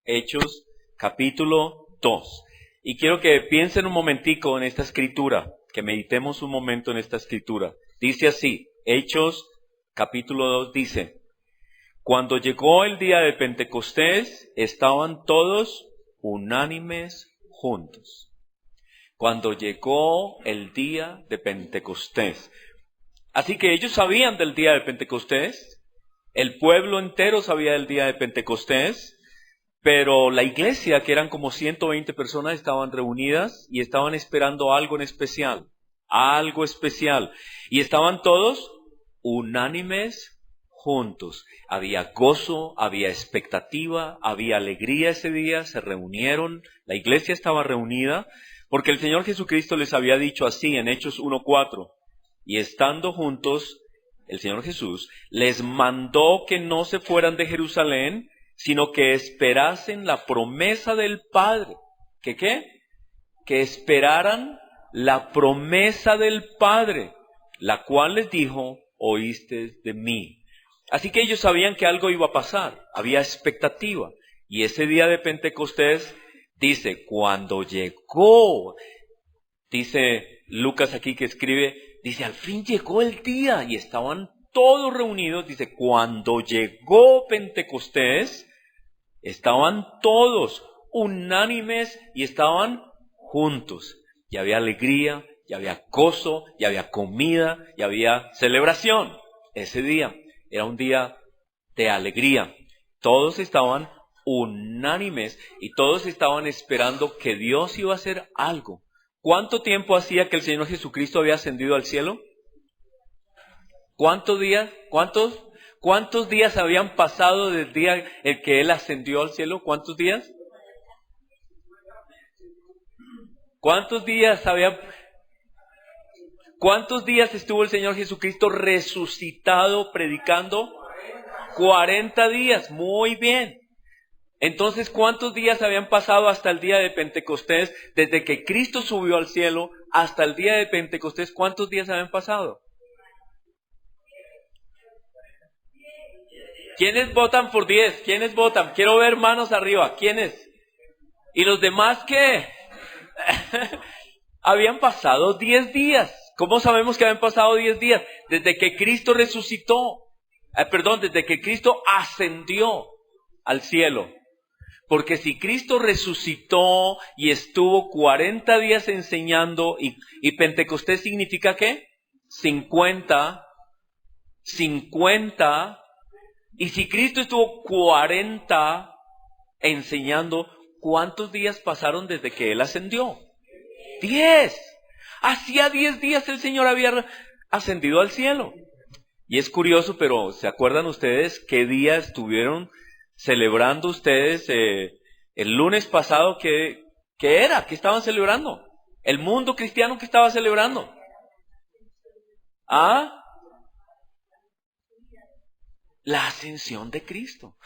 Hechos capítulo 2. Y quiero que piensen un momentico en esta escritura, que meditemos un momento en esta escritura. Dice así, Hechos capítulo 2 dice: cuando llegó el día de Pentecostés, estaban todos unánimes juntos. Cuando llegó el día de Pentecostés. Así que ellos sabían del día de Pentecostés, el pueblo entero sabía del día de Pentecostés, pero la iglesia, que eran como 120 personas, estaban reunidas y estaban esperando algo en especial, algo especial. Y estaban todos unánimes juntos. Había gozo, había expectativa, había alegría ese día, se reunieron, la iglesia estaba reunida, porque el Señor Jesucristo les había dicho así en Hechos 1:4, y estando juntos, el Señor Jesús les mandó que no se fueran de Jerusalén, sino que esperasen la promesa del Padre. ¿Que qué? Que esperaran la promesa del Padre, la cual les dijo: oíste de mí. Así que ellos sabían que algo iba a pasar, había expectativa. Y ese día de Pentecostés, dice, cuando llegó, dice Lucas aquí que escribe, dice, al fin llegó el día y estaban todos reunidos. Dice, cuando llegó Pentecostés, estaban todos unánimes y estaban juntos. Y había alegría, y había gozo, y había comida, y había celebración. Ese día era un día de alegría. Todos estaban unánimes y todos estaban esperando que Dios iba a hacer algo. ¿Cuánto tiempo hacía que el Señor Jesucristo había ascendido al cielo? ¿Cuántos días? ¿Cuántos días habían pasado desde el día en que Él ascendió al cielo? ¿Cuántos días? ¿Cuántos días estuvo el Señor Jesucristo resucitado predicando? 40 días, muy bien. Entonces, ¿cuántos días habían pasado hasta el día de Pentecostés? Desde que Cristo subió al cielo hasta el día de Pentecostés, ¿cuántos días habían pasado? ¿Quiénes votan por 10? ¿Quiénes votan? Quiero ver manos arriba. ¿Quiénes? ¿Y los demás qué? Habían pasado 10 días. ¿Cómo sabemos que habían pasado 10 días? Desde que Cristo resucitó. Desde que Cristo ascendió al cielo. Porque si Cristo resucitó y estuvo 40 días enseñando, y Pentecostés significa ¿qué? 50. Y si Cristo estuvo 40 enseñando, ¿cuántos días pasaron desde que Él ascendió? 10. Hacía 10 días el Señor había ascendido al cielo. Y es curioso, pero ¿se acuerdan ustedes qué día estuvieron celebrando ustedes el lunes pasado? ¿Qué era? ¿Qué estaban celebrando? El mundo cristiano, ¿qué estaba celebrando? La ascensión de Cristo.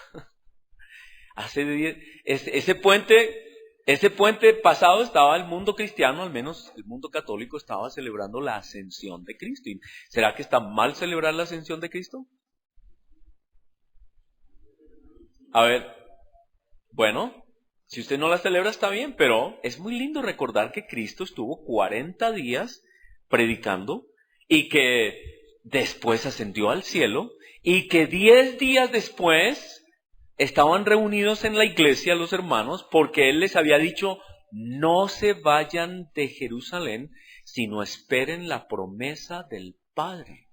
Ese puente pasado estaba el mundo cristiano, al menos el mundo católico, estaba celebrando la ascensión de Cristo. ¿Será que está mal celebrar la ascensión de Cristo? A ver, bueno, si usted no la celebra está bien, pero es muy lindo recordar que Cristo estuvo 40 días predicando y que después ascendió al cielo y que 10 días después estaban reunidos en la iglesia los hermanos porque Él les había dicho: no se vayan de Jerusalén, sino esperen la promesa del Padre.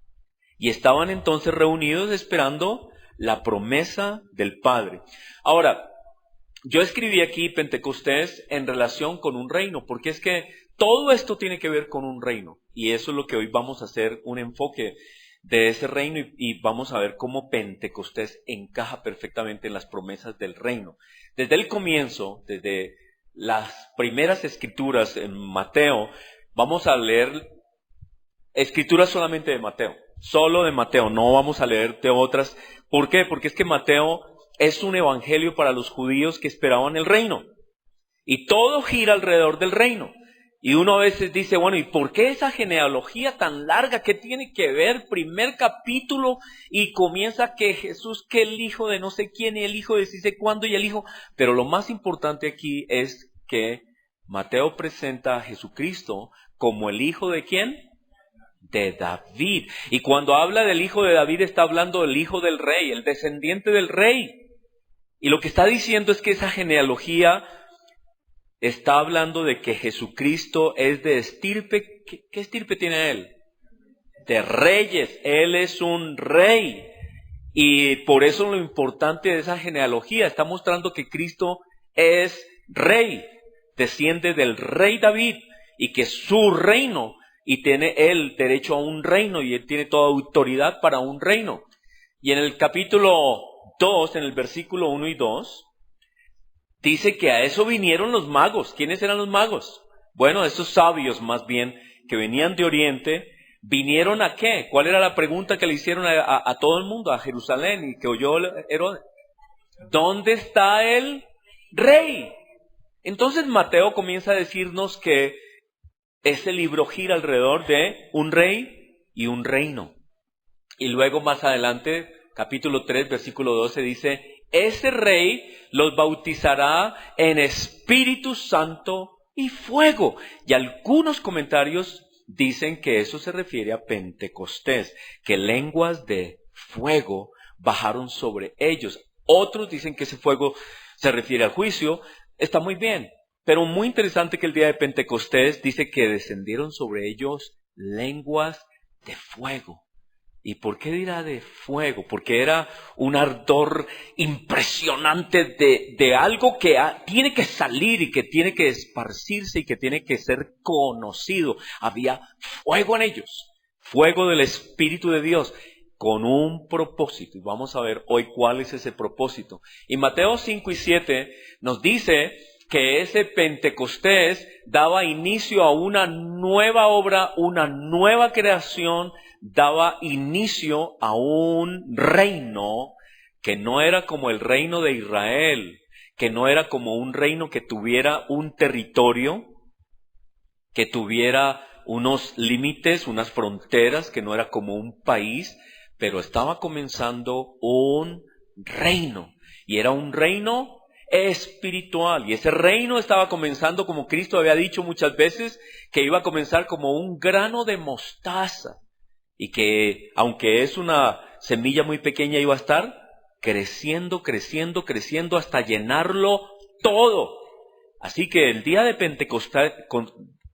Y estaban entonces reunidos esperando la promesa del Padre. Ahora, yo escribí aquí Pentecostés en relación con un reino, porque es que todo esto tiene que ver con un reino. Y eso es lo que hoy vamos a hacer, un enfoque de ese reino, y vamos a ver cómo Pentecostés encaja perfectamente en las promesas del reino. Desde el comienzo, desde las primeras escrituras en Mateo, vamos a leer escrituras solamente de Mateo, solo de Mateo, no vamos a leer de otras. ¿Por qué? Porque es que Mateo es un evangelio para los judíos que esperaban el reino. Y todo gira alrededor del reino. Y uno a veces dice, bueno, ¿y por qué esa genealogía tan larga? ¿Qué tiene que ver? Primer capítulo y comienza que Jesús, que el hijo de no sé quién y el hijo de sí sé cuándo y el hijo. Pero lo más importante aquí es que Mateo presenta a Jesucristo como el hijo de ¿quién? De David. Y cuando habla del hijo de David está hablando del hijo del rey, el descendiente del rey. Y lo que está diciendo es que esa genealogía está hablando de que Jesucristo es de estirpe. ¿Qué estirpe tiene él? De reyes. Él es un rey. Y por eso lo importante de esa genealogía está mostrando que Cristo es rey. Desciende del rey David y que su reino, y tiene él derecho a un reino y él tiene toda autoridad para un reino. Y en el capítulo 2, en el versículo 1 y 2, dice que a eso vinieron los magos. ¿Quiénes eran los magos? Bueno, estos sabios más bien que venían de Oriente, ¿vinieron a qué? ¿Cuál era la pregunta que le hicieron a todo el mundo, a Jerusalén y que oyó Herodes? ¿Dónde está el rey? Entonces Mateo comienza a decirnos que ese libro gira alrededor de un rey y un reino. Y luego más adelante, capítulo 3, versículo 12 dice, ese rey los bautizará en Espíritu Santo y fuego. Y algunos comentarios dicen que eso se refiere a Pentecostés, que lenguas de fuego bajaron sobre ellos. Otros dicen que ese fuego se refiere al juicio. Está muy bien, pero muy interesante que el día de Pentecostés dice que descendieron sobre ellos lenguas de fuego. ¿Y por qué dirá de fuego? Porque era un ardor impresionante de algo que tiene que salir y que tiene que esparcirse y que tiene que ser conocido. Había fuego en ellos, fuego del Espíritu de Dios, con un propósito. Y vamos a ver hoy cuál es ese propósito. Y Mateo 5 y 7 nos dice que ese Pentecostés daba inicio a una nueva obra, una nueva creación, daba inicio a un reino que no era como el reino de Israel, que no era como un reino que tuviera un territorio, que tuviera unos límites, unas fronteras, que no era como un país, pero estaba comenzando un reino, y era un reino espiritual, y ese reino estaba comenzando, como Cristo había dicho muchas veces, que iba a comenzar como un grano de mostaza, y que aunque es una semilla muy pequeña iba a estar creciendo, creciendo, creciendo hasta llenarlo todo. Así que el día de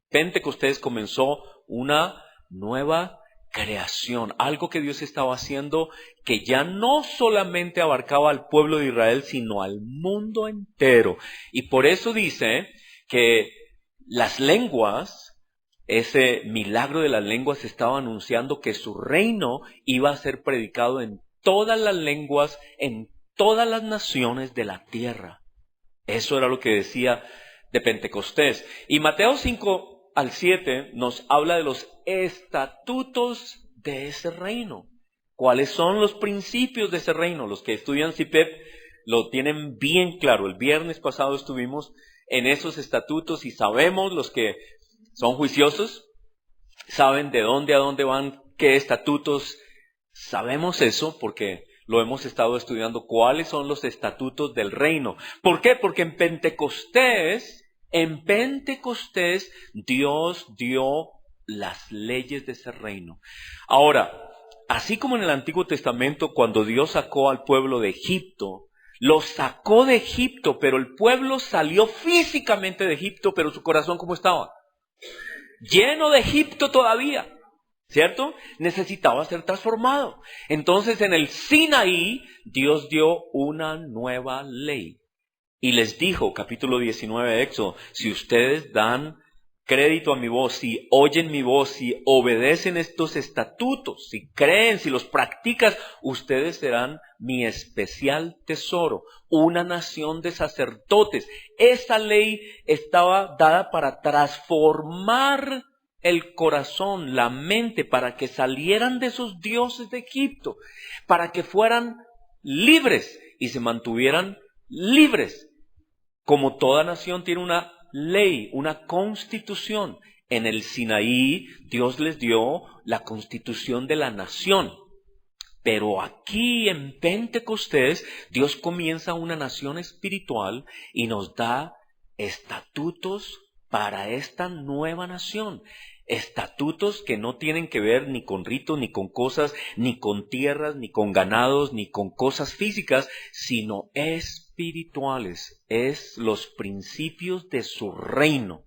Pentecostés comenzó una nueva creación, algo que Dios estaba haciendo que ya no solamente abarcaba al pueblo de Israel, sino al mundo entero. Y por eso dice que las lenguas, ese milagro de las lenguas estaba anunciando que su reino iba a ser predicado en todas las lenguas, en todas las naciones de la tierra. Eso era lo que decía de Pentecostés. Y Mateo 5 al 7 nos habla de los estatutos de ese reino. ¿Cuáles son los principios de ese reino? Los que estudian CIPEP lo tienen bien claro. El viernes pasado estuvimos en esos estatutos y sabemos, los que son juiciosos, saben de dónde a dónde van, qué estatutos. Sabemos eso porque lo hemos estado estudiando, cuáles son los estatutos del reino. ¿Por qué? Porque en Pentecostés Dios dio las leyes de ese reino. Ahora, así como en el Antiguo Testamento, cuando Dios sacó al pueblo de Egipto, lo sacó de Egipto, pero el pueblo salió físicamente de Egipto, pero su corazón, ¿cómo estaba? Lleno de Egipto todavía, ¿cierto? Necesitaba ser transformado. Entonces en el Sinaí, Dios dio una nueva ley. Y les dijo, capítulo 19 de Éxodo, si ustedes dan crédito a mi voz, si oyen mi voz, si obedecen estos estatutos, si creen, si los practican, ustedes serán mi especial tesoro, una nación de sacerdotes. Esa ley estaba dada para transformar el corazón, la mente, para que salieran de esos dioses de Egipto, para que fueran libres y se mantuvieran libres. Como toda nación tiene una ley, una constitución. En el Sinaí, Dios les dio la constitución de la nación. Pero aquí en Pentecostés, Dios comienza una nación espiritual y nos da estatutos para esta nueva nación. Estatutos que no tienen que ver ni con ritos, ni con cosas, ni con tierras, ni con ganados, ni con cosas físicas, sino espirituales. Es los principios de su reino.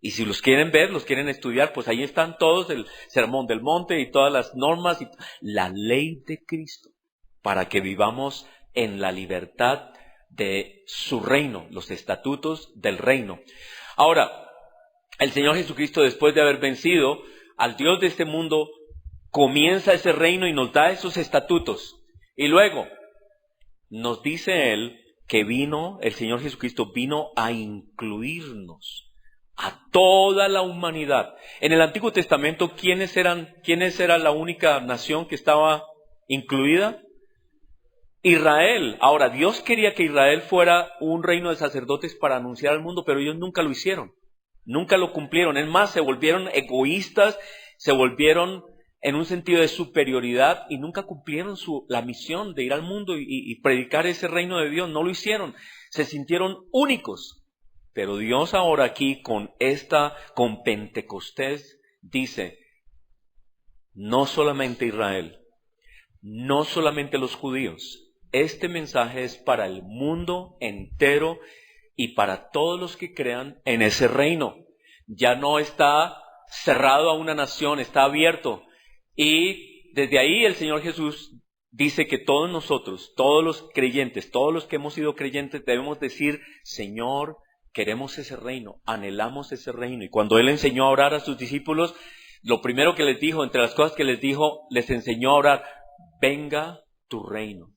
Y si los quieren ver, los quieren estudiar, pues ahí están todos, el Sermón del Monte y todas las normas, y la ley de Cristo, para que vivamos en la libertad de su reino, los estatutos del reino. Ahora, el Señor Jesucristo, después de haber vencido al Dios de este mundo, comienza ese reino y nos da esos estatutos. Y luego, nos dice Él que el Señor Jesucristo vino a incluirnos a toda la humanidad. En el Antiguo Testamento, ¿quiénes era la única nación que estaba incluida? Israel. Ahora, Dios quería que Israel fuera un reino de sacerdotes para anunciar al mundo, pero ellos nunca lo hicieron. Nunca lo cumplieron. Es más, se volvieron egoístas, se volvieron en un sentido de superioridad y nunca cumplieron la misión de ir al mundo y predicar ese reino de Dios. No lo hicieron. Se sintieron únicos. Pero Dios ahora aquí con Pentecostés dice, no solamente Israel, no solamente los judíos, este mensaje es para el mundo entero y para todos los que crean en ese reino. Ya no está cerrado a una nación, está abierto. Y desde ahí el Señor Jesús dice que todos nosotros, todos los creyentes, todos los que hemos sido creyentes, debemos decir, Señor, queremos ese reino, anhelamos ese reino. Y cuando Él enseñó a orar a sus discípulos, lo primero que les dijo, entre las cosas que les dijo, les enseñó a orar, venga tu reino.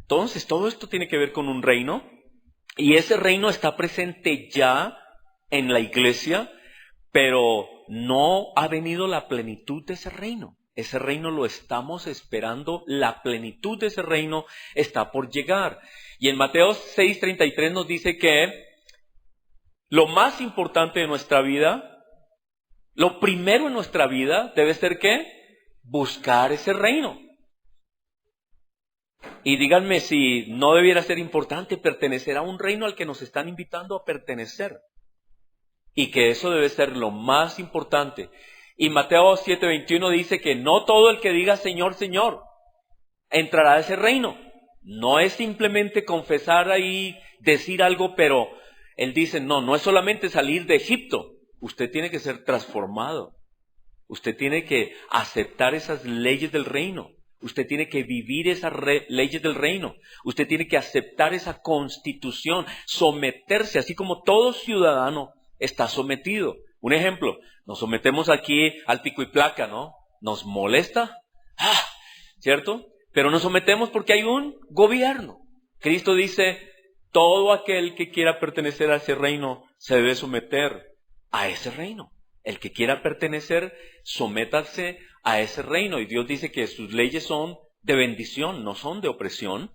Entonces, todo esto tiene que ver con un reino, y ese reino está presente ya en la iglesia, pero no ha venido la plenitud de ese reino. Ese reino lo estamos esperando, la plenitud de ese reino está por llegar. Y en Mateo 6:33 nos dice que lo más importante de nuestra vida, lo primero en nuestra vida debe ser ¿qué? Buscar ese reino. Y díganme si no debiera ser importante pertenecer a un reino al que nos están invitando a pertenecer. Y que eso debe ser lo más importante. Y Mateo 7:21 dice que no todo el que diga Señor, Señor, entrará a ese reino. No es simplemente confesar ahí, decir algo, pero Él dice, no es solamente salir de Egipto. Usted tiene que ser transformado. Usted tiene que aceptar esas leyes del reino. Usted tiene que vivir esas leyes del reino. Usted tiene que aceptar esa constitución, someterse, así como todo ciudadano está sometido. Un ejemplo, nos sometemos aquí al pico y placa, ¿no? ¿Nos molesta? ¿Cierto? Pero nos sometemos porque hay un gobierno. Cristo dice, todo aquel que quiera pertenecer a ese reino se debe someter a ese reino. El que quiera pertenecer, sométase a ese reino. Y Dios dice que sus leyes son de bendición, no son de opresión.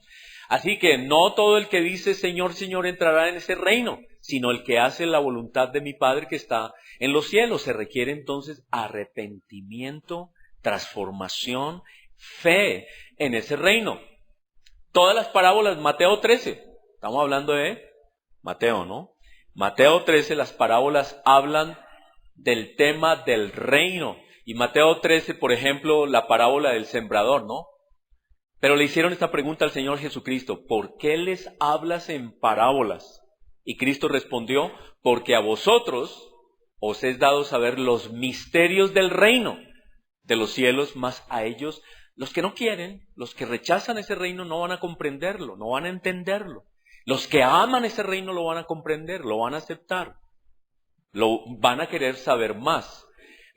Así que no todo el que dice Señor, Señor entrará en ese reino, sino el que hace la voluntad de mi Padre que está en los cielos. Se requiere entonces arrepentimiento, transformación, fe en ese reino. Todas las parábolas, Mateo 13, estamos hablando de Mateo, ¿no? Mateo 13, las parábolas hablan del tema del reino. Y Mateo 13, por ejemplo, la parábola del sembrador, ¿no? Pero le hicieron esta pregunta al Señor Jesucristo, ¿por qué les hablas en parábolas? Y Cristo respondió, porque a vosotros os es dado saber los misterios del reino de los cielos, mas a ellos, los que no quieren, los que rechazan ese reino no van a comprenderlo, no van a entenderlo. Los que aman ese reino lo van a comprender, lo van a aceptar, lo van a querer saber más.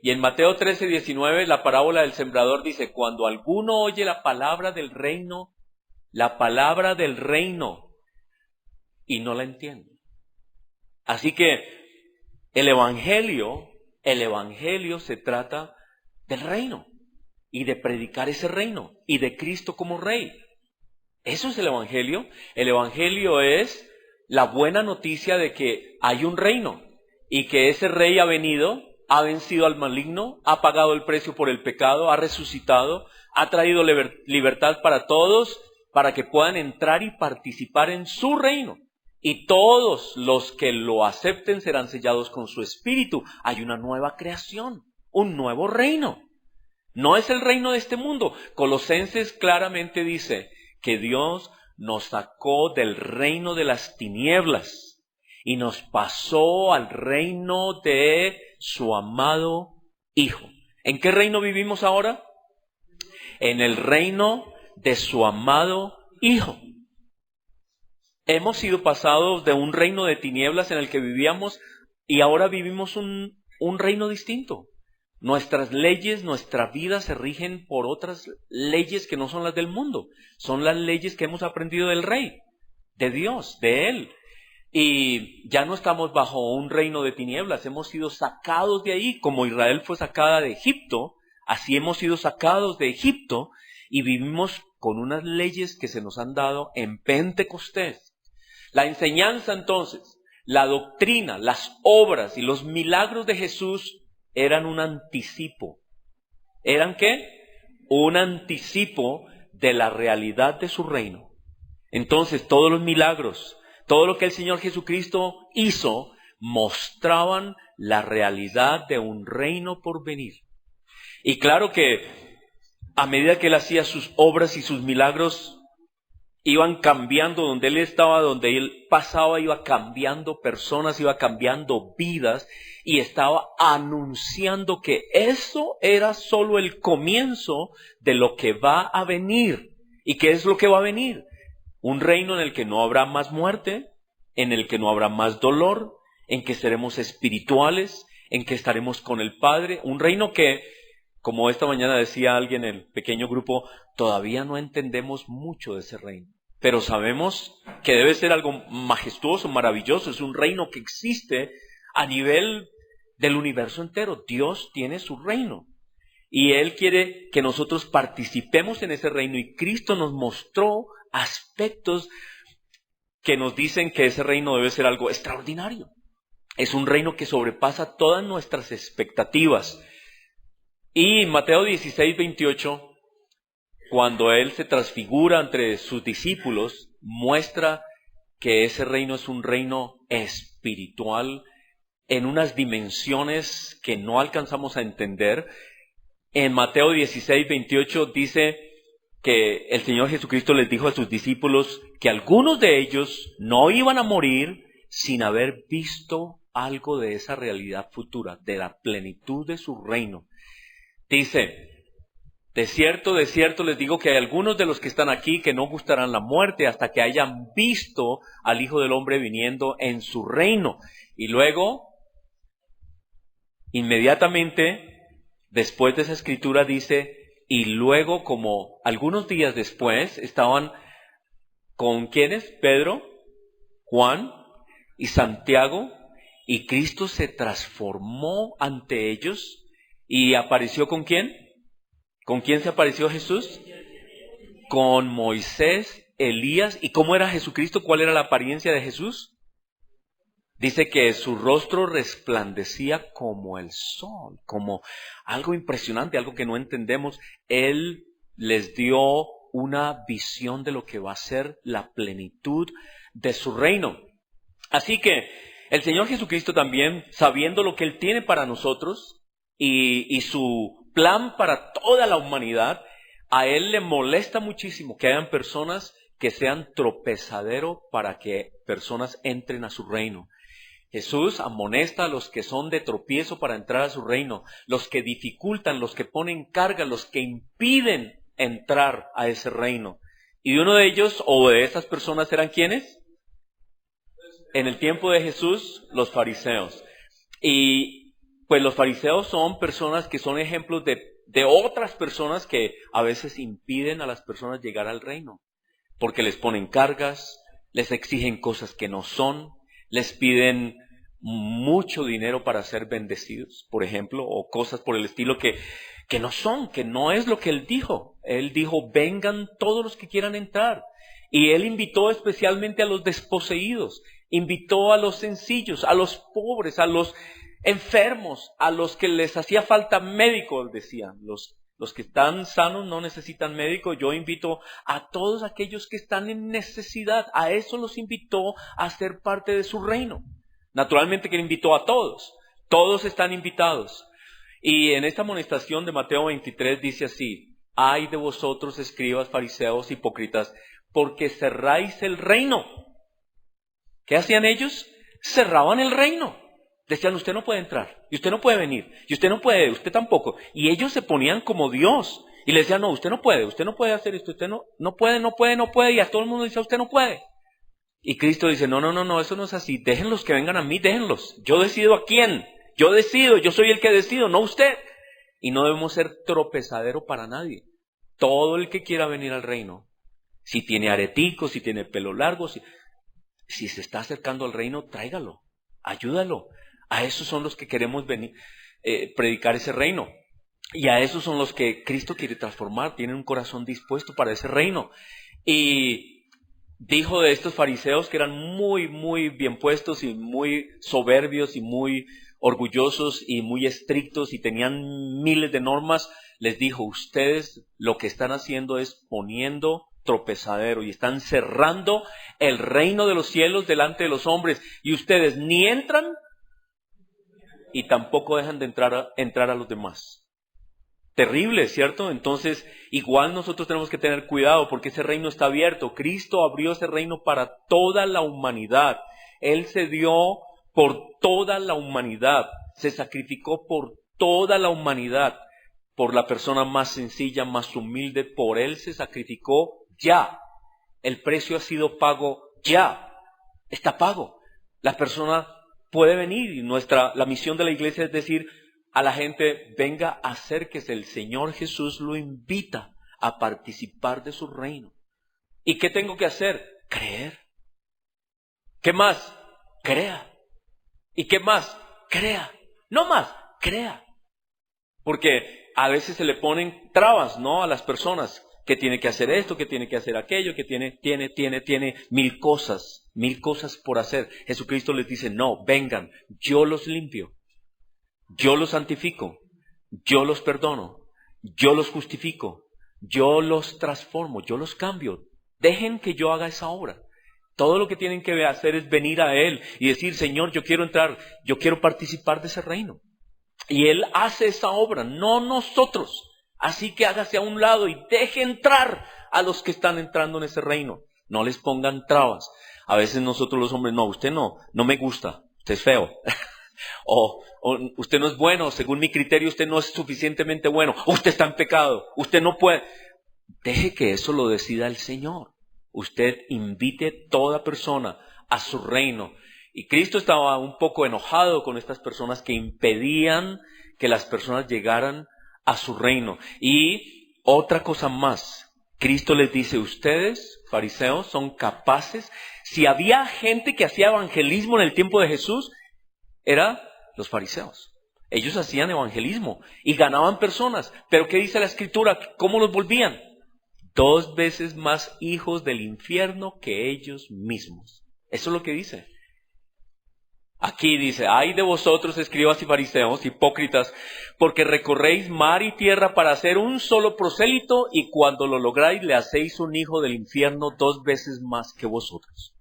Y en Mateo 13:19, la parábola del sembrador dice, cuando alguno oye la palabra del reino, y no la entiende. Así que el evangelio se trata del reino y de predicar ese reino y de Cristo como rey. Eso es el evangelio. El evangelio es la buena noticia de que hay un reino y que ese rey ha venido, ha vencido al maligno, ha pagado el precio por el pecado, ha resucitado, ha traído libertad para todos, para que puedan entrar y participar en su reino. Y todos los que lo acepten serán sellados con su espíritu. Hay una nueva creación, un nuevo reino. No es el reino de este mundo. Colosenses claramente dice que Dios nos sacó del reino de las tinieblas y nos pasó al reino de su amado Hijo. ¿En qué reino vivimos ahora? En el reino de su amado Hijo. Hemos sido pasados de un reino de tinieblas en el que vivíamos y ahora vivimos un reino distinto. Nuestras leyes, nuestra vida se rigen por otras leyes que no son las del mundo. Son las leyes que hemos aprendido del Rey, de Dios, de Él. Y ya no estamos bajo un reino de tinieblas, hemos sido sacados de ahí, como Israel fue sacada de Egipto, así hemos sido sacados de Egipto y vivimos con unas leyes que se nos han dado en Pentecostés. La enseñanza entonces, la doctrina, las obras y los milagros de Jesús eran un anticipo. ¿Eran qué? Un anticipo de la realidad de su reino. Entonces todos los milagros, todo lo que el Señor Jesucristo hizo, mostraban la realidad de un reino por venir. Y claro que a medida que Él hacía sus obras y sus milagros, iban cambiando, donde Él estaba, donde Él pasaba, iba cambiando personas, iba cambiando vidas, y estaba anunciando que eso era solo el comienzo de lo que va a venir. ¿Y qué es lo que va a venir? Un reino en el que no habrá más muerte, en el que no habrá más dolor, en que seremos espirituales, en que estaremos con el Padre. Un reino que, como esta mañana decía alguien en el pequeño grupo, todavía no entendemos mucho de ese reino. Pero sabemos que debe ser algo majestuoso, maravilloso. Es un reino que existe a nivel del universo entero. Dios tiene su reino. Y Él quiere que nosotros participemos en ese reino. Y Cristo nos mostró aspectos que nos dicen que ese reino debe ser algo extraordinario. Es un reino que sobrepasa todas nuestras expectativas. Y Mateo 16:28, cuando Él se transfigura entre sus discípulos, muestra que ese reino es un reino espiritual en unas dimensiones que no alcanzamos a entender. En Mateo 16:28 dice que el Señor Jesucristo les dijo a sus discípulos que algunos de ellos no iban a morir sin haber visto algo de esa realidad futura, de la plenitud de su reino. Dice: de cierto les digo que hay algunos de los que están aquí que no gustarán la muerte hasta que hayan visto al Hijo del Hombre viniendo en su reino. Y luego, inmediatamente, después de esa escritura dice, y luego como algunos días después estaban con ¿quiénes? Pedro, Juan y Santiago, y Cristo se transformó ante ellos y apareció ¿con quién? ¿Con quién se apareció Jesús? Con Moisés, Elías. ¿Y cómo era Jesucristo? ¿Cuál era la apariencia de Jesús? Dice que su rostro resplandecía como el sol, como algo impresionante, algo que no entendemos. Él les dio una visión de lo que va a ser la plenitud de su reino. Así que el Señor Jesucristo también, sabiendo lo que Él tiene para nosotros y su plan para toda la humanidad, a Él le molesta muchísimo que hayan personas que sean tropezadero para que personas entren a su reino. Jesús amonesta a los que son de tropiezo para entrar a su reino, los que dificultan, los que ponen carga, los que impiden entrar a ese reino. Y uno de ellos, o de esas personas, ¿eran quiénes? En el tiempo de Jesús, los fariseos. Y pues los fariseos son personas que son ejemplos de otras personas que a veces impiden a las personas llegar al reino, porque les ponen cargas, les exigen cosas que no son, les piden mucho dinero para ser bendecidos, por ejemplo, o cosas por el estilo que no son, que no es lo que Él dijo. Él dijo, vengan todos los que quieran entrar. Y Él invitó especialmente a los desposeídos. Invitó a los sencillos, a los pobres, a los enfermos, a los que les hacía falta médico, decían. Los que están sanos no necesitan médico. Yo invito a todos aquellos que están en necesidad. A eso los invitó a ser parte de su reino. Naturalmente que invitó a todos. Todos están invitados. Y en esta amonestación de Mateo 23 dice así: ay de vosotros, escribas, fariseos, hipócritas, porque cerráis el reino. ¿Qué hacían ellos? Cerraban el reino. Decían, usted no puede entrar, y usted no puede venir, y usted no puede, usted tampoco. Y ellos se ponían como Dios, y le decían, no, usted no puede hacer esto, usted no puede, y a todo el mundo dice, usted no puede. Y Cristo dice, no, eso no es así, déjenlos que vengan a mí, déjenlos. Yo decido a quién, yo decido, yo soy el que decido, no usted. Y no debemos ser tropezadero para nadie. Todo el que quiera venir al reino, si tiene areticos, si tiene pelo largo, si se está acercando al reino, tráigalo, ayúdalo. A esos son los que queremos venir, predicar ese reino. Y a esos son los que Cristo quiere transformar. Tienen un corazón dispuesto para ese reino. Y dijo de estos fariseos que eran muy, muy bien puestos y muy soberbios y muy orgullosos y muy estrictos y tenían miles de normas. Les dijo, ustedes lo que están haciendo es poniendo tropezadero y están cerrando el reino de los cielos delante de los hombres. Y ustedes ni entran y tampoco dejan de entrar a los demás. Terrible, ¿cierto? Entonces, igual nosotros tenemos que tener cuidado porque ese reino está abierto. Cristo abrió ese reino para toda la humanidad. Él se dio por toda la humanidad. Se sacrificó por toda la humanidad. Por la persona más sencilla, más humilde. Por Él se sacrificó ya. El precio ha sido pago ya. Está pago. La persona puede venir y la misión de la iglesia es decir a la gente, venga, acérquese, el Señor Jesús lo invita a participar de su reino. ¿Y qué tengo que hacer? Creer. ¿Qué más? Crea. ¿Y qué más? Crea. No más, crea. Porque a veces se le ponen trabas, ¿no? A las personas, que tiene que hacer esto, que tiene que hacer aquello, que tiene mil cosas por hacer. Jesucristo les dice, no, vengan, yo los limpio, yo los santifico, yo los perdono, yo los justifico, yo los transformo, yo los cambio. Dejen que yo haga esa obra. Todo lo que tienen que hacer es venir a Él y decir, Señor, yo quiero entrar, yo quiero participar de ese reino. Y Él hace esa obra, no nosotros. Así que hágase a un lado y deje entrar a los que están entrando en ese reino. No les pongan trabas. A veces nosotros los hombres, no, usted no me gusta, usted es feo. o usted no es bueno, según mi criterio usted no es suficientemente bueno. Usted está en pecado, usted no puede. Deje que eso lo decida el Señor. Usted invite toda persona a su reino. Y Cristo estaba un poco enojado con estas personas que impedían que las personas llegaran a su reino. Y otra cosa más, Cristo les dice, ustedes, fariseos, son capaces. Si había gente que hacía evangelismo en el tiempo de Jesús, eran los fariseos. Ellos hacían evangelismo y ganaban personas. Pero ¿qué dice la Escritura? ¿Cómo los volvían? 2 veces más hijos del infierno que ellos mismos. Eso es lo que dice. Aquí dice, ay de vosotros, escribas y fariseos, hipócritas, porque recorréis mar y tierra para hacer un solo prosélito, y cuando lo lográis le hacéis un hijo del infierno 2 veces más que vosotros.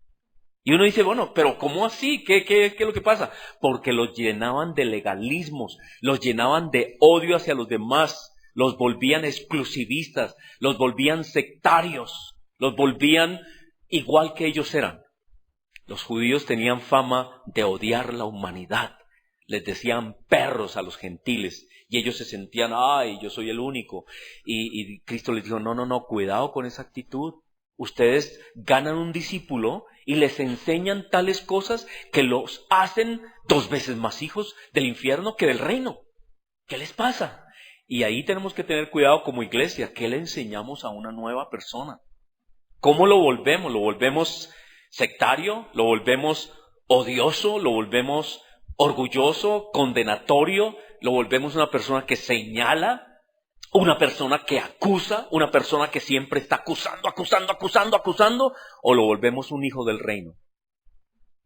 Y uno dice, bueno, pero ¿cómo así? ¿Qué es lo que pasa? Porque los llenaban de legalismos, los llenaban de odio hacia los demás, los volvían exclusivistas, los volvían sectarios, los volvían igual que ellos eran. Los judíos tenían fama de odiar la humanidad. Les decían perros a los gentiles. Y ellos se sentían, ay, yo soy el único. Y Cristo les dijo, no, cuidado con esa actitud. Ustedes ganan un discípulo y les enseñan tales cosas que los hacen 2 veces más hijos del infierno que del reino. ¿Qué les pasa? Y ahí tenemos que tener cuidado como iglesia. ¿Qué le enseñamos a una nueva persona? ¿Cómo lo volvemos? ¿Lo volvemos sectario? ¿Lo volvemos odioso? ¿Lo volvemos orgulloso, condenatorio? ¿Lo volvemos una persona que señala? ¿Una persona que acusa? ¿Una persona que siempre está acusando? ¿O lo volvemos un hijo del reino?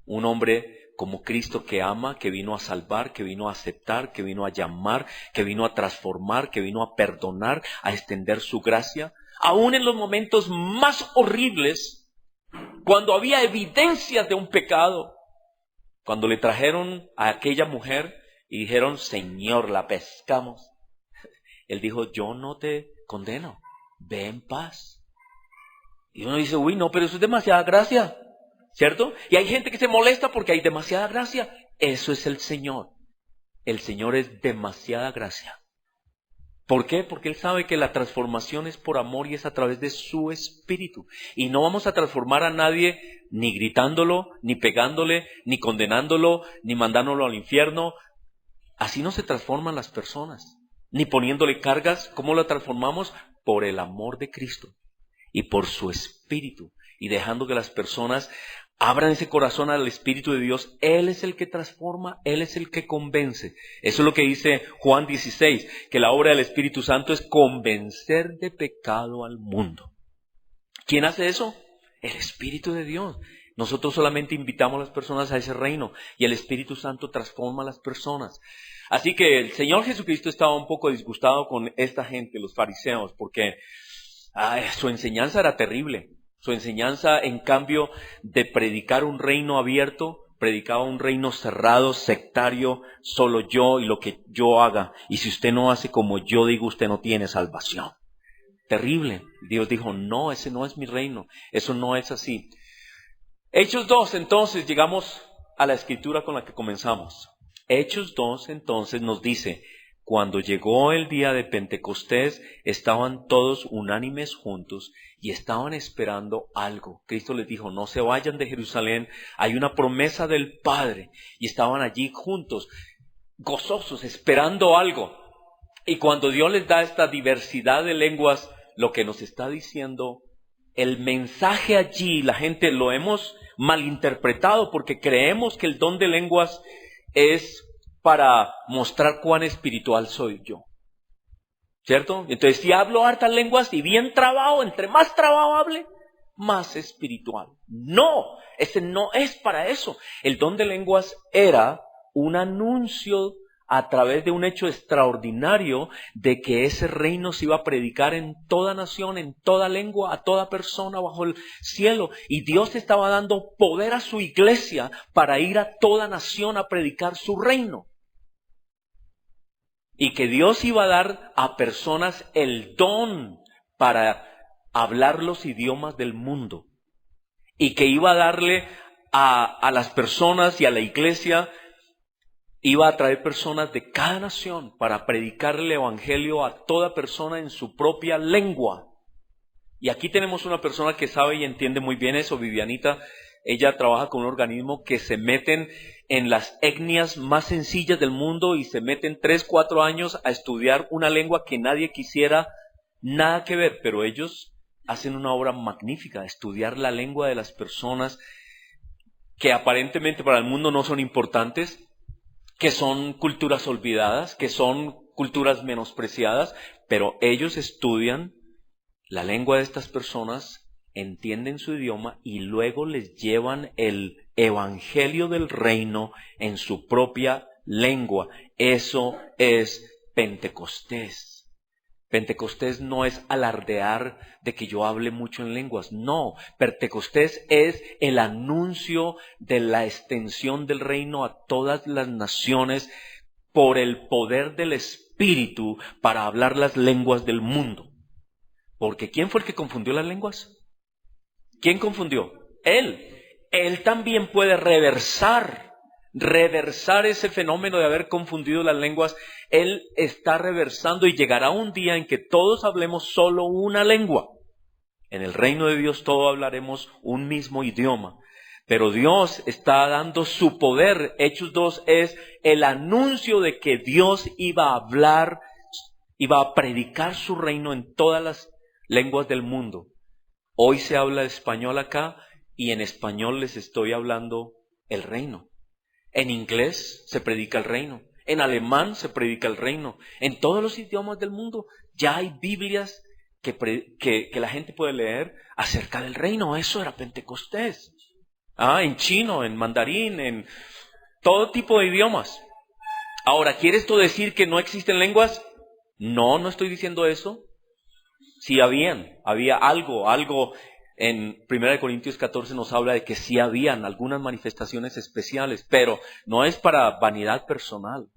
Un hombre como Cristo que ama, que vino a salvar, que vino a aceptar, que vino a llamar, que vino a transformar, que vino a perdonar, a extender su gracia. Aún en los momentos más horribles, cuando había evidencias de un pecado, cuando le trajeron a aquella mujer y dijeron, Señor, la pescamos. Él dijo, yo no te condeno, ve en paz. Y uno dice, uy, no, pero eso es demasiada gracia, ¿cierto? Y hay gente que se molesta porque hay demasiada gracia. Eso es el Señor. El Señor es demasiada gracia. ¿Por qué? Porque Él sabe que la transformación es por amor y es a través de su Espíritu. Y no vamos a transformar a nadie ni gritándolo, ni pegándole, ni condenándolo, ni mandándolo al infierno. Así no se transforman las personas. Ni poniéndole cargas. ¿Cómo la transformamos? Por el amor de Cristo y por su Espíritu. Y dejando que las personas abran ese corazón al Espíritu de Dios. Él es el que transforma, Él es el que convence. Eso es lo que dice Juan 16, que la obra del Espíritu Santo es convencer de pecado al mundo. ¿Quién hace eso? El Espíritu de Dios. Nosotros solamente invitamos a las personas a ese reino y el Espíritu Santo transforma a las personas. Así que el Señor Jesucristo estaba un poco disgustado con esta gente, los fariseos, porque su enseñanza era terrible. Su enseñanza, en cambio de predicar un reino abierto, predicaba un reino cerrado, sectario, solo yo y lo que yo haga. Y si usted no hace como yo digo, usted no tiene salvación. Terrible. Dios dijo, no, ese no es mi reino. Eso no es así. Hechos 2, entonces, llegamos a la escritura con la que comenzamos. Hechos 2, entonces, nos dice, cuando llegó el día de Pentecostés, estaban todos unánimes juntos y estaban esperando algo. Cristo les dijo, no se vayan de Jerusalén, hay una promesa del Padre. Y estaban allí juntos, gozosos, esperando algo. Y cuando Dios les da esta diversidad de lenguas, lo que nos está diciendo, el mensaje allí, la gente lo hemos malinterpretado porque creemos que el don de lenguas es para mostrar cuán espiritual soy yo. ¿Cierto? Entonces, si hablo hartas lenguas y bien trabado, entre más trabado hable, más espiritual. No, ese no es para eso. El don de lenguas era un anuncio a través de un hecho extraordinario de que ese reino se iba a predicar en toda nación, en toda lengua, a toda persona bajo el cielo. Y Dios estaba dando poder a su iglesia para ir a toda nación a predicar su reino. Y que Dios iba a dar a personas el don para hablar los idiomas del mundo. Y que iba a darle a las personas y a la iglesia, iba a traer personas de cada nación para predicar el evangelio a toda persona en su propia lengua. Y aquí tenemos una persona que sabe y entiende muy bien eso, Vivianita. Ella trabaja con un organismo que se meten en las etnias más sencillas del mundo y se meten 3, 4 años a estudiar una lengua que nadie quisiera nada que ver, pero ellos hacen una obra magnífica, estudiar la lengua de las personas que aparentemente para el mundo no son importantes, que son culturas olvidadas, que son culturas menospreciadas, pero ellos estudian la lengua de estas personas, entienden su idioma y luego les llevan el evangelio del reino en su propia lengua. Eso es Pentecostés. Pentecostés no es alardear de que yo hable mucho en lenguas. No, Pentecostés es el anuncio de la extensión del reino a todas las naciones por el poder del Espíritu para hablar las lenguas del mundo. Porque ¿quién fue el que confundió las lenguas? ¿Quién confundió? Él. Él también puede reversar ese fenómeno de haber confundido las lenguas. Él está reversando y llegará un día en que todos hablemos solo una lengua. En el reino de Dios todos hablaremos un mismo idioma. Pero Dios está dando su poder. Hechos 2 es el anuncio de que Dios iba a hablar, iba a predicar su reino en todas las lenguas del mundo. Hoy se habla español acá y en español les estoy hablando el reino. En inglés se predica el reino. En alemán se predica el reino. En todos los idiomas del mundo ya hay Biblias que la gente puede leer acerca del reino. Eso era Pentecostés. en chino, en mandarín, en todo tipo de idiomas. Ahora, ¿quiere esto decir que no existen lenguas? No, no estoy diciendo eso. Sí había algo en 1 Corintios 14 nos habla de que sí habían algunas manifestaciones especiales, pero no es para vanidad personal,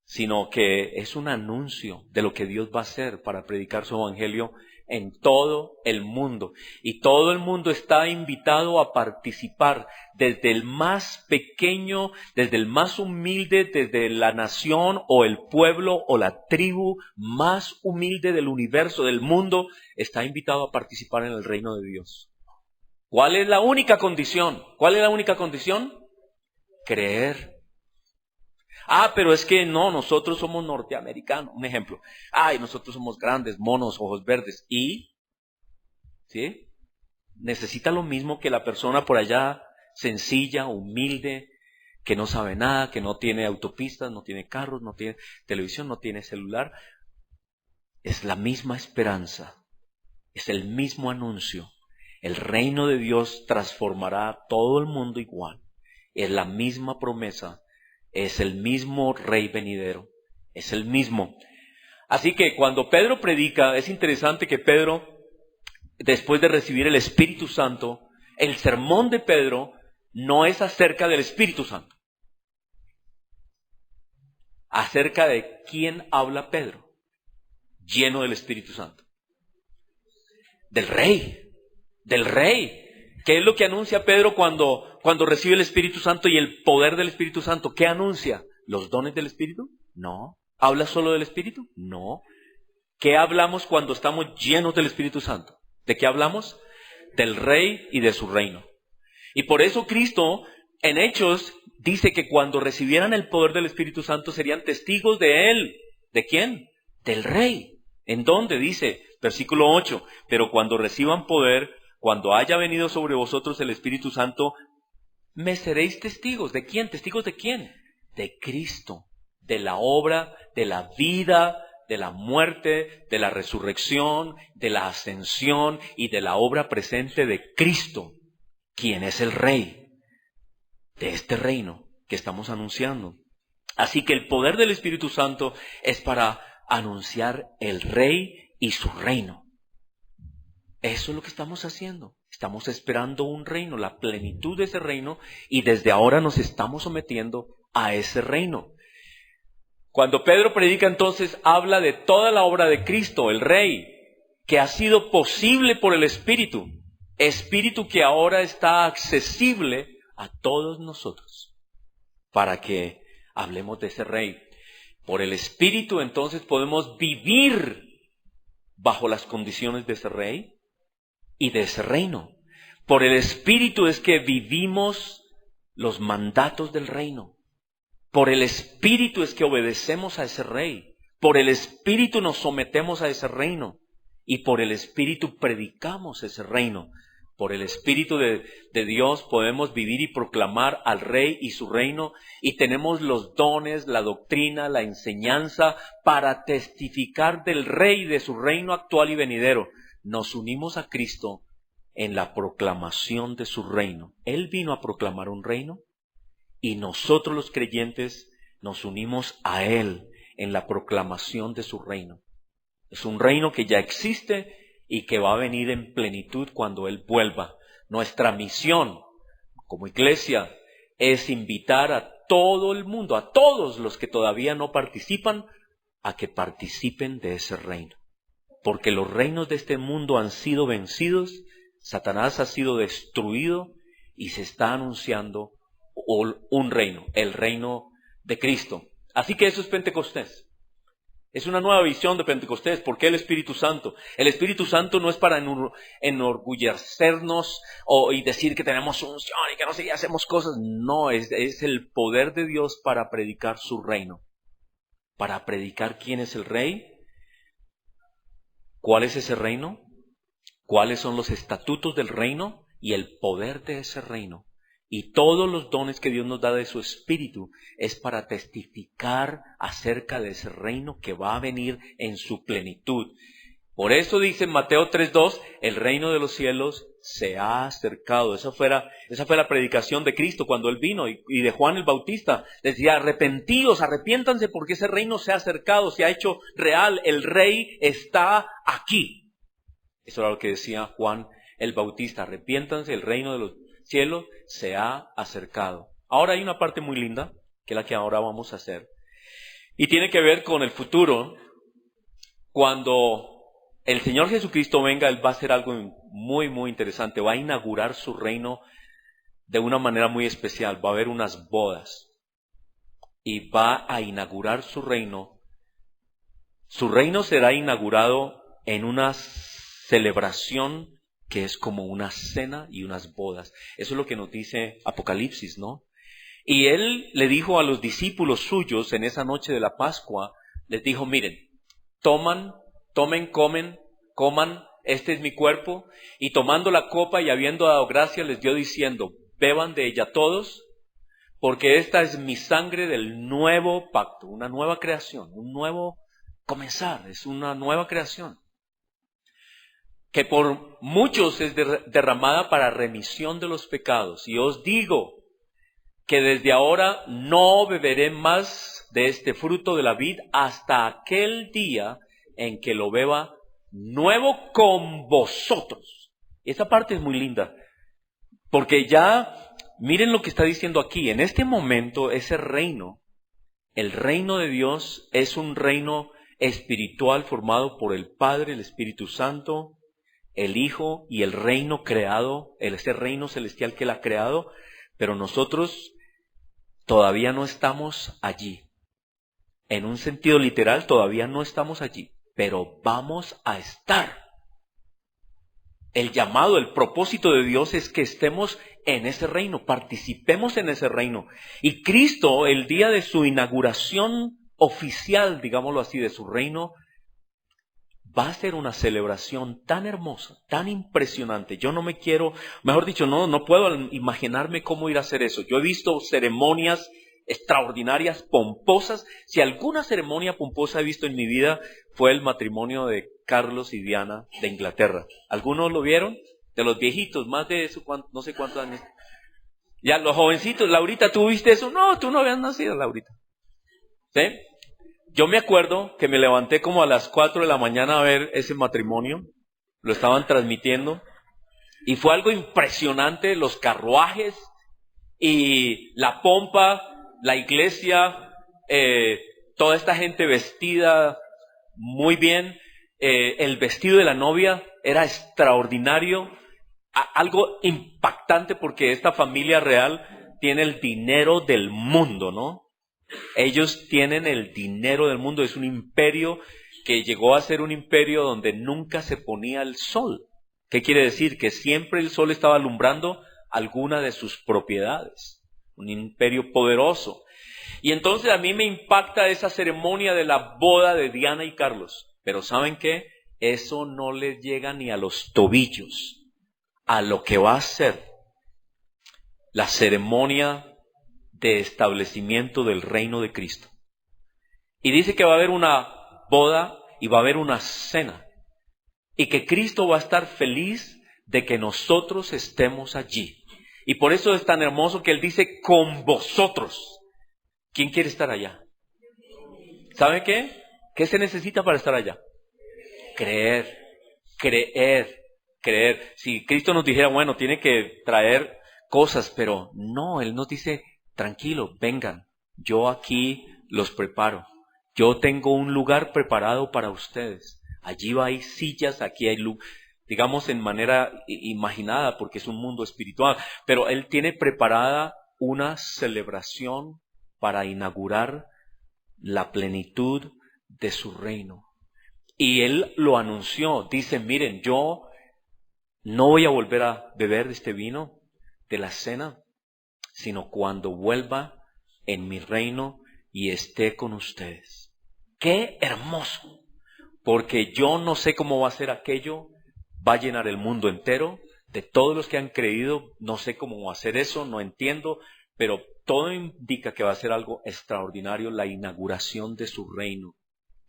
sino que es un anuncio de lo que Dios va a hacer para predicar su evangelio en todo el mundo. Y todo el mundo está invitado a participar, desde el más pequeño, desde el más humilde, desde la nación o el pueblo o la tribu más humilde del universo, del mundo, está invitado a participar en el reino de Dios. ¿Cuál es la única condición? ¿Cuál es la única condición? Creer. Pero es que no, nosotros somos norteamericanos. Un ejemplo. Nosotros somos grandes, monos, ojos verdes. ¿Sí? Necesita lo mismo que la persona por allá, sencilla, humilde, que no sabe nada, que no tiene autopistas, no tiene carros, no tiene televisión, no tiene celular. Es la misma esperanza. Es el mismo anuncio. El reino de Dios transformará a todo el mundo igual. Es la misma promesa. Es el mismo Rey venidero, es el mismo. Así que cuando Pedro predica, es interesante que Pedro, después de recibir el Espíritu Santo, el sermón de Pedro no es acerca del Espíritu Santo. ¿Acerca de quién habla Pedro? Lleno del Espíritu Santo. Del Rey, del Rey. ¿Qué es lo que anuncia Pedro cuando recibe el Espíritu Santo y el poder del Espíritu Santo? ¿Qué anuncia? ¿Los dones del Espíritu? No. ¿Habla solo del Espíritu? No. ¿Qué hablamos cuando estamos llenos del Espíritu Santo? ¿De qué hablamos? Del Rey y de su reino. Y por eso Cristo, en Hechos, dice que cuando recibieran el poder del Espíritu Santo serían testigos de Él. ¿De quién? Del Rey. ¿En dónde? Dice, versículo 8, pero cuando reciban poder, cuando haya venido sobre vosotros el Espíritu Santo, me seréis testigos. ¿De quién? ¿Testigos de quién? De Cristo, de la obra, de la vida, de la muerte, de la resurrección, de la ascensión y de la obra presente de Cristo, quien es el Rey de este reino que estamos anunciando. Así que el poder del Espíritu Santo es para anunciar el Rey y su reino. Eso es lo que estamos haciendo. Estamos esperando un reino, la plenitud de ese reino, y desde ahora nos estamos sometiendo a ese reino. Cuando Pedro predica, entonces habla de toda la obra de Cristo, el Rey, que ha sido posible por el Espíritu que ahora está accesible a todos nosotros, para que hablemos de ese Rey. Por el Espíritu, entonces, podemos vivir bajo las condiciones de ese Rey y de ese reino. Por el Espíritu es que vivimos los mandatos del reino. Por el Espíritu es que obedecemos a ese Rey. Por el Espíritu nos sometemos a ese reino. Y por el Espíritu predicamos ese reino. Por el Espíritu de Dios podemos vivir y proclamar al Rey y su reino. Y tenemos los dones, la doctrina, la enseñanza para testificar del Rey y de su reino actual y venidero. Nos unimos a Cristo en la proclamación de su reino. Él vino a proclamar un reino y nosotros los creyentes nos unimos a Él en la proclamación de su reino. Es un reino que ya existe y que va a venir en plenitud cuando Él vuelva. Nuestra misión como iglesia es invitar a todo el mundo, a todos los que todavía no participan, a que participen de ese reino. Porque los reinos de este mundo han sido vencidos, Satanás ha sido destruido y se está anunciando un reino, el reino de Cristo. Así que eso es Pentecostés. Es una nueva visión de Pentecostés. ¿Por qué el Espíritu Santo? El Espíritu Santo no es para enorgullecernos y decir que tenemos unción y que no sé, hacemos cosas. No, es el poder de Dios para predicar su reino. Para predicar quién es el Rey. ¿Cuál es ese reino? ¿Cuáles son los estatutos del reino y el poder de ese reino? Y todos los dones que Dios nos da de su Espíritu es para testificar acerca de ese reino que va a venir en su plenitud. Por eso dice en Mateo 3:2, el reino de los cielos se ha acercado. Esa fue la predicación de Cristo cuando Él vino y de Juan el Bautista. Decía, arrepentíos, arrepiéntanse porque ese reino se ha acercado, se ha hecho real. El Rey está aquí. Eso era lo que decía Juan el Bautista. Arrepiéntanse, el reino de los cielos se ha acercado. Ahora hay una parte muy linda, que es la que ahora vamos a hacer. Y tiene que ver con el futuro. Cuando el Señor Jesucristo venga, Él va a hacer algo muy, muy interesante. Va a inaugurar su reino de una manera muy especial. Va a haber unas bodas. Y va a inaugurar su reino. Su reino será inaugurado en una celebración que es como una cena y unas bodas. Eso es lo que nos dice Apocalipsis, ¿no? Y Él le dijo a los discípulos suyos en esa noche de la Pascua, les dijo, miren, coman, este es mi cuerpo. Y tomando la copa y habiendo dado gracias, les dio diciendo, beban de ella todos, porque esta es mi sangre del nuevo pacto, una nueva creación, un nuevo comenzar, es una nueva creación, que por muchos es derramada para remisión de los pecados. Y os digo que desde ahora no beberé más de este fruto de la vid hasta aquel día en que lo beba nuevo con vosotros. Esa parte es muy linda, porque ya, miren lo que está diciendo aquí. En este momento, ese reino, el reino de Dios, es un reino espiritual formado por el Padre, el Espíritu Santo, el Hijo y el reino creado, ese reino celestial que Él ha creado, pero nosotros todavía no estamos allí. En un sentido literal, todavía no estamos allí, pero vamos a estar. El llamado, el propósito de Dios es que estemos en ese reino, participemos en ese reino. Y Cristo, el día de su inauguración oficial, digámoslo así, de su reino, va a ser una celebración tan hermosa, tan impresionante. Yo no me quiero, mejor dicho, no puedo imaginarme cómo ir a hacer eso. Yo he visto ceremonias extraordinarias, pomposas. Si alguna ceremonia pomposa he visto en mi vida, fue el matrimonio de Carlos y Diana de Inglaterra. ¿Algunos lo vieron? De los viejitos, más de eso, no sé cuántos años. Ya, los jovencitos. Laurita, ¿tú viste eso? No, tú no habías nacido, Laurita. ¿Sí? Yo me acuerdo que me levanté como a las 4 de la mañana a ver ese matrimonio. Lo estaban transmitiendo. Y fue algo impresionante, los carruajes y la pompa, la iglesia, toda esta gente vestida muy bien. El vestido de la novia era extraordinario, algo impactante porque esta familia real tiene el dinero del mundo, ¿no? Ellos tienen el dinero del mundo, es un imperio que llegó a ser un imperio donde nunca se ponía el sol. ¿Qué quiere decir? Que siempre el sol estaba alumbrando alguna de sus propiedades. Un imperio poderoso. Y entonces a mí me impacta esa ceremonia de la boda de Diana y Carlos. Pero ¿saben qué? Eso no les llega ni a los tobillos a lo que va a ser la ceremonia de establecimiento del reino de Cristo. Y dice que va a haber una boda y va a haber una cena. Y que Cristo va a estar feliz de que nosotros estemos allí. Y por eso es tan hermoso que Él dice, con vosotros. ¿Quién quiere estar allá? ¿Sabe qué? ¿Qué se necesita para estar allá? Creer. Si Cristo nos dijera, bueno, tiene que traer cosas, pero no, Él nos dice, tranquilo, vengan, yo aquí los preparo. Yo tengo un lugar preparado para ustedes. Allí hay sillas, aquí hay luz, digamos en manera imaginada, porque es un mundo espiritual. Pero Él tiene preparada una celebración para inaugurar la plenitud de su reino. Y Él lo anunció. Dice, miren, yo no voy a volver a beber de este vino, de la cena, sino cuando vuelva en mi reino y esté con ustedes. ¡Qué hermoso! Porque yo no sé cómo va a ser aquello, va a llenar el mundo entero, de todos los que han creído, no sé cómo va a ser eso, no entiendo, pero todo indica que va a ser algo extraordinario, la inauguración de su reino.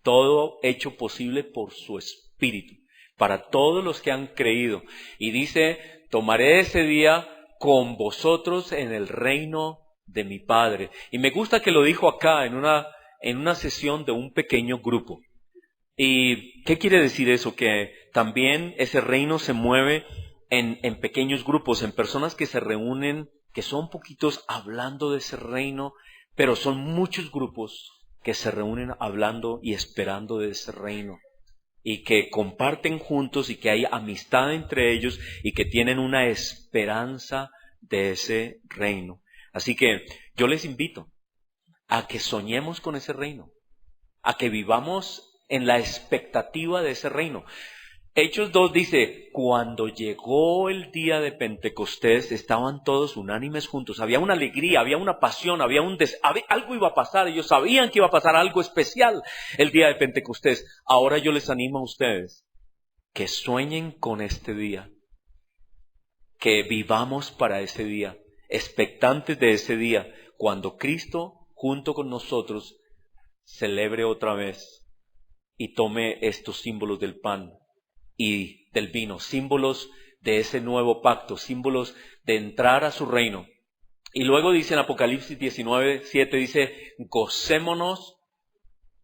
Todo hecho posible por su Espíritu, para todos los que han creído. Y dice, tomaré ese día con vosotros en el reino de mi Padre. Y me gusta que lo dijo acá en una sesión de un pequeño grupo. ¿Y qué quiere decir eso? Que también ese reino se mueve en pequeños grupos, en personas que se reúnen, que son poquitos hablando de ese reino, pero son muchos grupos que se reúnen hablando y esperando de ese reino, y que comparten juntos y que hay amistad entre ellos y que tienen una esperanza de ese reino. Así que yo les invito a que soñemos con ese reino, a que vivamos en la expectativa de ese reino. Hechos 2 dice, cuando llegó el día de Pentecostés, estaban todos unánimes juntos. Había una alegría, había una pasión, algo iba a pasar. Ellos sabían que iba a pasar algo especial el día de Pentecostés. Ahora yo les animo a ustedes que sueñen con este día, que vivamos para ese día, expectantes de ese día, cuando Cristo, junto con nosotros, celebre otra vez y tome estos símbolos del pan y del vino, símbolos de ese nuevo pacto, símbolos de entrar a su reino. Y luego dice en Apocalipsis 19:7, dice, gocémonos,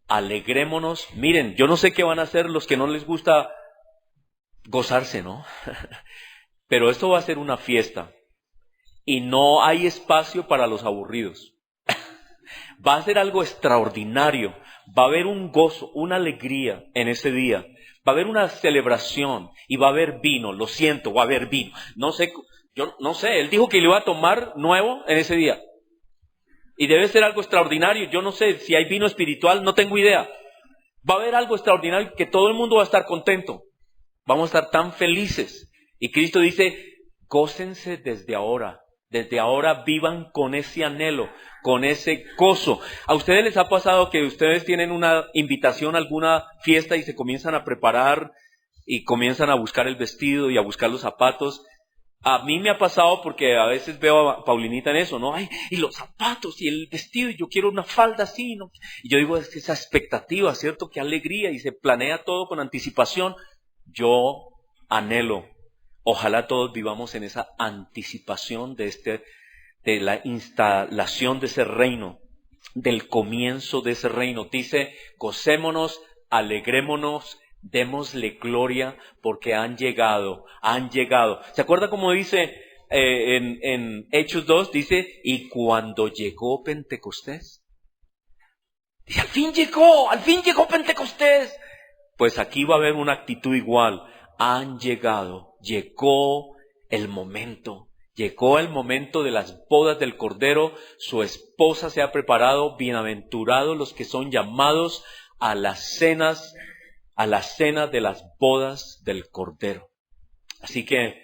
alegrémonos. Miren, yo no sé qué van a hacer los que no les gusta gozarse, ¿no? Pero esto va a ser una fiesta y no hay espacio para los aburridos. Va a ser algo extraordinario. Va a haber un gozo, una alegría en ese día. Va a haber una celebración y va a haber vino. Lo siento, va a haber vino. No sé, yo no sé. Él dijo que lo iba a tomar nuevo en ese día. Y debe ser algo extraordinario. Yo no sé si hay vino espiritual, no tengo idea. Va a haber algo extraordinario que todo el mundo va a estar contento. Vamos a estar tan felices. Y Cristo dice, gócense desde ahora. Desde ahora vivan con ese anhelo, con ese gozo. ¿A ustedes les ha pasado que ustedes tienen una invitación a alguna fiesta y se comienzan a preparar y comienzan a buscar el vestido y a buscar los zapatos? A mí me ha pasado porque a veces veo a Paulinita en eso, ¿no? Ay, y los zapatos y el vestido, y yo quiero una falda así, ¿no? Y yo digo, es que esa expectativa, ¿cierto? Qué alegría, y se planea todo con anticipación. Yo anhelo. Ojalá todos vivamos en esa anticipación de la instalación de ese reino, del comienzo de ese reino. Dice, gocémonos, alegrémonos, démosle gloria porque han llegado. ¿Se acuerda cómo dice en Hechos 2? Dice, y cuando llegó Pentecostés. Dice, al fin llegó Pentecostés. Pues aquí va a haber una actitud igual. Han llegado, llegó el momento de las bodas del Cordero, su esposa se ha preparado, bienaventurados los que son llamados a la cena de las bodas del Cordero. Así que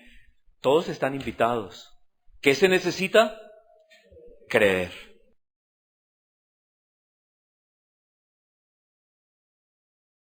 todos están invitados. ¿Qué se necesita? Creer.